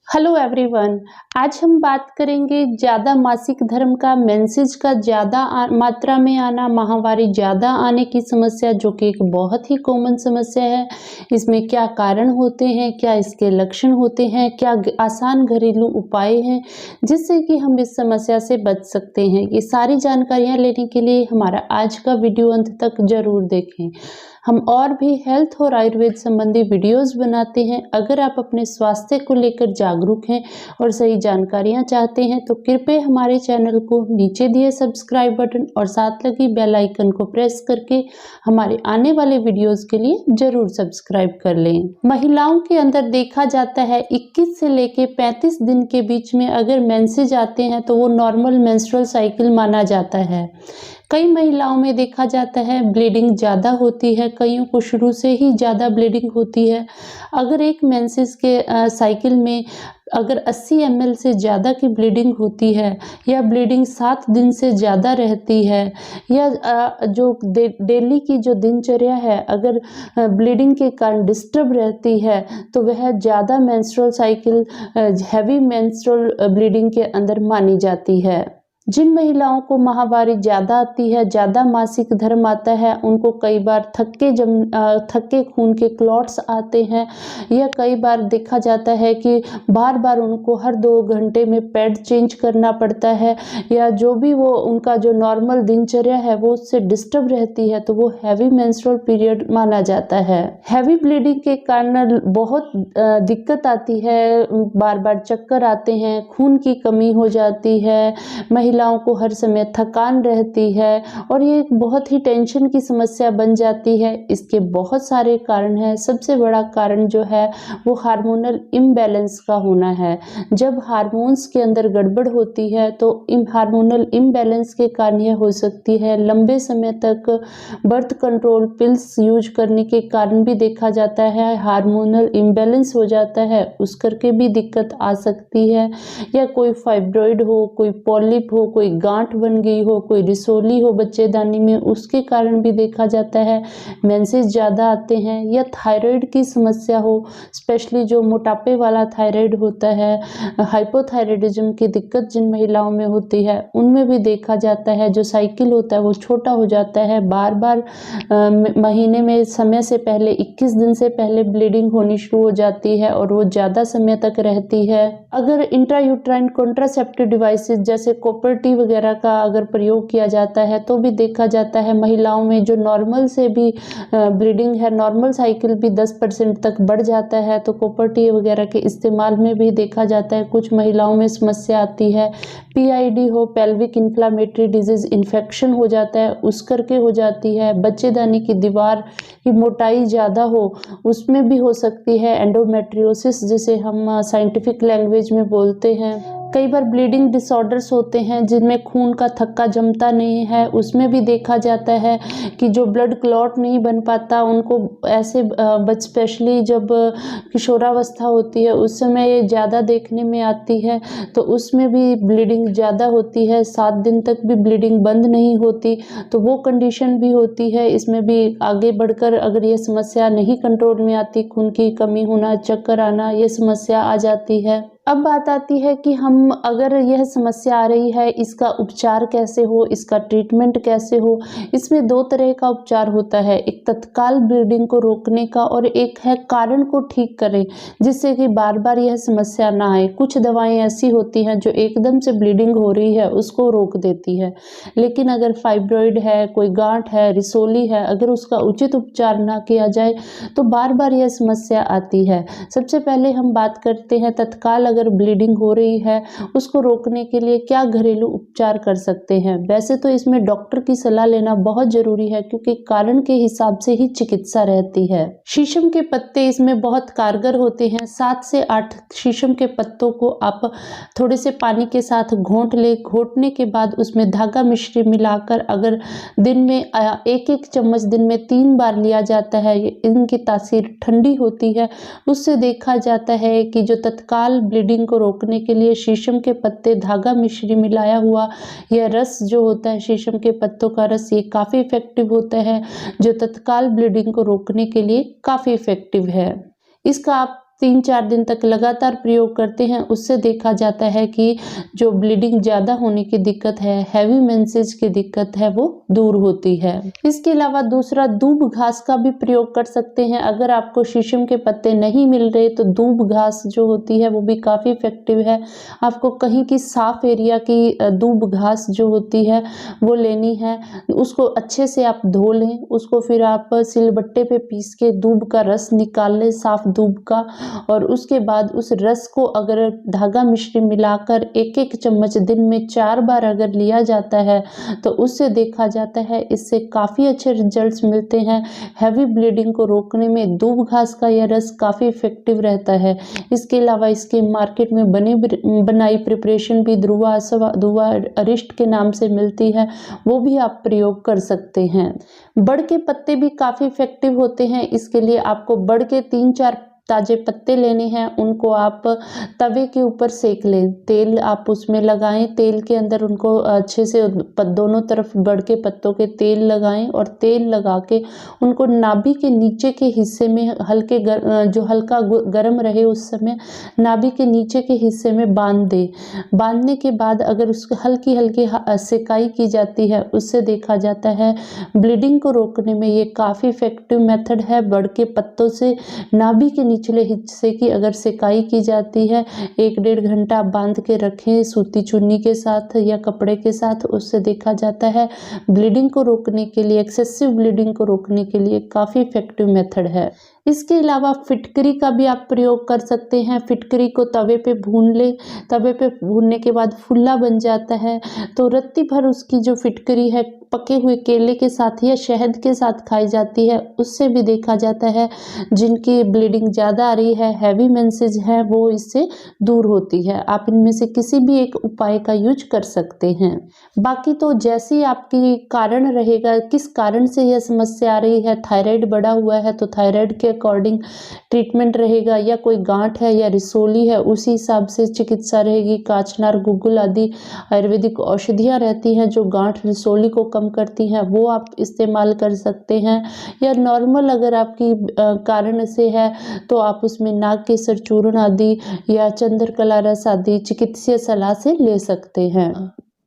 Hello everyone. आज हम बात करेंगे ज़्यादा मासिक धर्म का, मेंसेस का ज़्यादा मात्रा में आना, माहवारी ज़्यादा आने की समस्या, जो कि एक बहुत ही कॉमन समस्या है। इसमें क्या कारण होते हैं, क्या इसके लक्षण होते हैं, क्या आसान घरेलू उपाय हैं जिससे कि हम इस समस्या से बच सकते हैं। ये सारी जानकारियाँ लेने के लिए हमारा आज का वीडियो अंत तक ज़रूर देखें। हम और भी हेल्थ और आयुर्वेद संबंधी वीडियोस बनाते हैं। अगर आप अपने स्वास्थ्य को लेकर जागरूक हैं और सही जानकारियां चाहते हैं तो कृपया हमारे चैनल को नीचे दिए सब्सक्राइब बटन और साथ लगी बेल आइकन को प्रेस करके हमारे आने वाले वीडियोस के लिए जरूर सब्सक्राइब कर लें। महिलाओं के अंदर देखा जाता है 21 से लेके 35 दिन के बीच में अगर मेंसेज आते हैं तो वो नॉर्मल मेंस्ट्रुअल साइकिल माना जाता है। कई महिलाओं में देखा जाता है ब्लीडिंग ज़्यादा होती है, कईयों को शुरू से ही ज़्यादा ब्लीडिंग होती है। अगर एक मेंसेस के साइकिल में अगर 80 ml से ज़्यादा की ब्लीडिंग होती है या ब्लीडिंग 7 दिन से ज़्यादा रहती है या जो डेली की जो दिनचर्या है अगर ब्लीडिंग के कारण डिस्टर्ब रहती है तो वह ज़्यादा menstrual cycle heavy menstrual bleeding के अंदर मानी जाती है। जिन महिलाओं को माहवारी ज़्यादा आती है, ज़्यादा मासिक धर्म आता है, उनको कई बार थक्के खून के क्लॉट्स आते हैं या कई बार देखा जाता है कि बार बार उनको हर 2 घंटे में पैड चेंज करना पड़ता है या जो भी वो उनका जो नॉर्मल दिनचर्या है वो उससे डिस्टर्ब रहती है तो वो हैवी मेंस्ट्रुअल पीरियड माना जाता है। हैवी ब्लीडिंग के कारण बहुत दिक्कत आती है, बार बार चक्कर आते हैं, खून की कमी हो जाती है, महिलाओं को हर समय थकान रहती है और ये एक बहुत ही टेंशन की समस्या बन जाती है। इसके बहुत सारे कारण हैं। सबसे बड़ा कारण जो है वो हार्मोनल इम्बैलेंस का होना है। जब हार्मोन्स के अंदर गड़बड़ होती है तो हार्मोनल इम्बैलेंस के कारण यह हो सकती है। लंबे समय तक बर्थ कंट्रोल पिल्स यूज करने के कारण भी देखा जाता है हार्मोनल इम्बैलेंस हो जाता है, उस करके भी दिक्कत आ सकती है। या कोई फाइब्रॉइड हो, कोई पॉलिप हो, कोई गांठ बन गई हो, कोई रिसोली हो बच्चेदानी में, उसके कारण भी देखा जाता है मेंसेस ज़्यादा आते हैं। या थायराइड की समस्या हो, स्पेशली जो मोटापे वाला थायराइड होता है, हाइपोथायराइडिज्म की दिक्कत जिन महिलाओं में होती है उनमें भी देखा जाता है जो साइकिल होता है वो छोटा हो जाता है, बार बार महीने में समय से पहले 21 दिन से पहले ब्लीडिंग होनी शुरू हो जाती है और वो ज़्यादा समय तक रहती है। अगर इंट्रायूट्राइन कॉन्ट्रासेप्टिव डिवाइसेस जैसे कॉपर टी वगैरह का अगर प्रयोग किया जाता है तो भी देखा जाता है महिलाओं में जो नॉर्मल से भी ब्लीडिंग है, नॉर्मल साइकिल भी 10% तक बढ़ जाता है। तो कॉपर टी वगैरह के इस्तेमाल में भी देखा जाता है कुछ महिलाओं में समस्या आती है। पीआईडी हो, पेल्विक इन्फ्लामेटरी डिजीज इन्फेक्शन हो जाता है, उस करके हो जाती है। बच्चेदानी की दीवार की मोटाई ज़्यादा हो उसमें भी हो सकती है। एंडोमेट्रियोसिस जिसे हम साइंटिफिक लैंग्वेज में बोलते हैं। कई बार ब्लीडिंग डिसऑर्डर्स होते हैं जिनमें खून का थक्का जमता नहीं है, उसमें भी देखा जाता है कि जो ब्लड क्लॉट नहीं बन पाता उनको ऐसे स्पेशली जब किशोरावस्था होती है उस समय ये ज़्यादा देखने में आती है तो उसमें भी ब्लीडिंग ज़्यादा होती है, 7 दिन तक भी ब्लीडिंग बंद नहीं होती तो वो कंडीशन भी होती है। इसमें भी आगे बढ़कर अगर ये समस्या नहीं कंट्रोल में आती, खून की कमी होना, चक्कर आना, ये समस्या आ जाती है। अब बात आती है कि हम अगर यह समस्या आ रही है इसका उपचार कैसे हो, इसका ट्रीटमेंट कैसे हो। इसमें 2 तरह का उपचार होता है, एक तत्काल ब्लीडिंग को रोकने का और एक है कारण को ठीक करें जिससे कि बार बार यह समस्या ना आए। कुछ दवाएं ऐसी होती हैं जो एकदम से ब्लीडिंग हो रही है उसको रोक देती है, लेकिन अगर फाइब्रॉइड है, कोई गांठ है, रिसोली है, अगर उसका उचित उपचार ना किया जाए तो बार बार यह समस्या आती है। सबसे पहले हम बात करते हैं तत्काल अगर ब्लीडिंग हो रही है उसको रोकने के लिए क्या घरेलू उपचार कर सकते हैं। वैसे तो इसमें डॉक्टर की सलाह लेना बहुत जरूरी है क्योंकि कारण के हिसाब से ही चिकित्सा रहती है। शीशम के पत्ते इसमें बहुत कारगर होते हैं। 7 से 8 शीशम के पत्तों को आप थोड़े से पानी के साथ घोंट ले, घोटने के बाद उसमें धागा मिश्री मिलाकर अगर दिन में 1-1 चम्मच दिन में 3 बार लिया जाता है, इनकी तासीर ठंडी होती है। उससे देखा जाता है कि जो तत्काल ब्लीडिंग को रोकने के लिए शीशम के पत्ते, धागा मिश्री मिलाया हुआ यह रस जो होता है शीशम के पत्तों का रस, ये काफ़ी इफेक्टिव होता है जो तत्काल ब्लीडिंग को रोकने के लिए काफ़ी इफेक्टिव है। इसका आप 3-4 दिन तक लगातार प्रयोग करते हैं, उससे देखा जाता है कि जो ब्लीडिंग ज़्यादा होने की दिक्कत है, हैवी मेंसेज की दिक्कत है, वो दूर होती है। इसके अलावा दूसरा, दूब घास का भी प्रयोग कर सकते हैं। अगर आपको शीशम के पत्ते नहीं मिल रहे तो दूब घास जो होती है वो भी काफ़ी इफेक्टिव है। आपको कहीं की साफ एरिया की दूब घास जो होती है वो लेनी है, उसको अच्छे से आप धो लें, उसको फिर आप सिलबट्टे पे पीस के दूब का रस निकाल लें, साफ दूब का, और उसके बाद उस रस को अगर धागा मिश्री मिलाकर 1-1 चम्मच दिन में 4 बार अगर लिया जाता है तो उससे देखा जाता है इससे काफ़ी अच्छे रिजल्ट्स मिलते हैं। हैवी ब्लीडिंग को रोकने में दूब घास का यह रस काफ़ी इफेक्टिव रहता है। इसके अलावा इसके मार्केट में बनाई प्रिपरेशन भी ध्रुवा अरिष्ट के नाम से मिलती है, वो भी आप प्रयोग कर सकते हैं। बड़ के पत्ते भी काफ़ी इफेक्टिव होते हैं। इसके लिए आपको बड़ के 3-4 ताज़े पत्ते लेने हैं, उनको आप तवे के ऊपर सेक लें, तेल आप उसमें लगाएं, तेल के अंदर उनको अच्छे से दोनों तरफ बड़ के पत्तों के तेल लगाएं, और तेल लगा के उनको नाभि के नीचे के हिस्से में जो हल्का गर्म रहे उस समय नाभि के नीचे के हिस्से में बांध दें। बांधने के बाद अगर उसको हल्की हल्की सेकाई की जाती है, उससे देखा जाता है ब्लीडिंग को रोकने में ये काफ़ी इफेक्टिव मेथड है। बड़ के पत्तों से नाभि के निचले हिस्से की अगर सेकाई की जाती है, 1-1.5 घंटा बांध के रखें सूती चुन्नी के साथ या कपड़े के साथ, उससे देखा जाता है ब्लीडिंग को रोकने के लिए, एक्सेसिव ब्लीडिंग को रोकने के लिए काफ़ी इफेक्टिव मेथड है। इसके अलावा फिटकरी का भी आप प्रयोग कर सकते हैं। फिटकरी को तवे पे भून लें, तवे पे भूनने के बाद फुल्ला बन जाता है तो रत्ती भर उसकी जो फिटकरी है पके हुए केले के साथ या शहद के साथ खाई जाती है, उससे भी देखा जाता है जिनकी ब्लीडिंग ज़्यादा आ रही है, हैवी मेंसेज है, वो इससे दूर होती है। आप इनमें से किसी भी एक उपाय का यूज कर सकते हैं। बाकी तो जैसे ही आपकी कारण रहेगा, किस कारण से यह समस्या आ रही है, थायराइड बढ़ा हुआ है तो थायराइड के अकॉर्डिंग ट्रीटमेंट रहेगा, या कोई गांठ है या रिसोली है उसी हिसाब से चिकित्सा रहेगी। काचनार, गुग्गुल आदि आयुर्वेदिक औषधियाँ रहती हैं जो गांठ रिसोली को कम करती हैं, वो आप इस्तेमाल कर सकते हैं। या नॉर्मल अगर आपकी कारण से है तो आप उसमें नाग केसर चूर्ण आदि या चंद्रकला रस आदि चिकित्सीय सलाह से ले सकते हैं।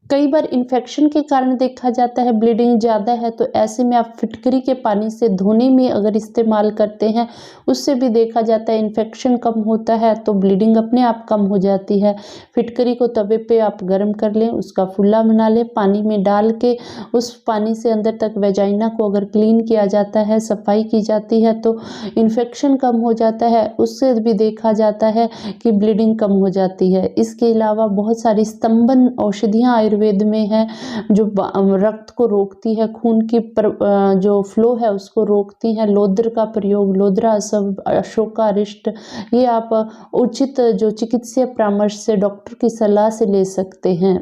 कई बार इन्फेक्शन के कारण देखा जाता है ब्लीडिंग ज़्यादा है, तो ऐसे में आप फिटकरी के पानी से धोने में अगर इस्तेमाल करते हैं, उससे भी देखा जाता है इन्फेक्शन कम होता है, तो ब्लीडिंग अपने आप कम हो जाती है। फिटकरी को तवे पे आप गर्म कर लें, उसका फुल्ला बना लें, पानी में डाल के उस पानी से अंदर तक वेजाइना को अगर क्लीन किया जाता है, सफाई की जाती है, तो इन्फेक्शन कम हो जाता है। उससे भी देखा जाता है कि ब्लीडिंग कम हो जाती है। इसके अलावा बहुत सारी स्तंभन औषधियाँ आयुर्वेद में है जो रक्त को रोकती है, खून की जो फ्लो है उसको रोकती हैं। लोद्र का प्रयोग, लोद्रा, अशोका, अरिष्ट, ये आप उचित जो चिकित्सीय परामर्श से डॉक्टर की सलाह से ले सकते हैं।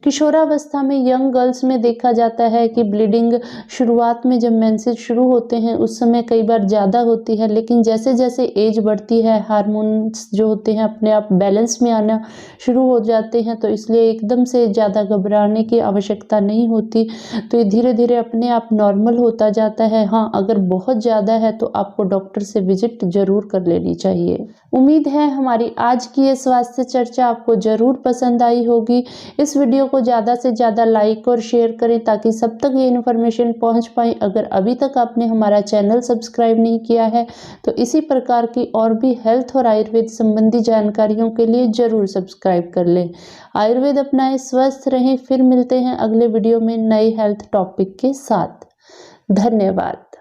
किशोरावस्था में यंग गर्ल्स में देखा जाता है कि ब्लीडिंग शुरुआत में जब मेंसेस शुरू होते हैं उस समय कई बार ज़्यादा होती है, लेकिन जैसे जैसे एज बढ़ती है हार्मोन्स जो होते हैं अपने आप बैलेंस में आना शुरू हो जाते हैं, तो इसलिए एकदम से ज़्यादा घबराने की आवश्यकता नहीं होती, तो ये धीरे धीरे अपने आप नॉर्मल होता जाता है। हाँ, अगर बहुत ज़्यादा है तो आपको डॉक्टर से विजिट जरूर कर लेनी चाहिए। उम्मीद है हमारी आज की ये स्वास्थ्य चर्चा आपको ज़रूर पसंद आई होगी। इस वीडियो को ज़्यादा से ज़्यादा लाइक और शेयर करें ताकि सब तक ये इन्फॉर्मेशन पहुंच पाए। अगर अभी तक आपने हमारा चैनल सब्सक्राइब नहीं किया है तो इसी प्रकार की और भी हेल्थ और आयुर्वेद संबंधी जानकारियों के लिए ज़रूर सब्सक्राइब कर लें। आयुर्वेद अपनाएं, स्वस्थ रहें। फिर मिलते हैं अगले वीडियो में नए हेल्थ टॉपिक के साथ। धन्यवाद।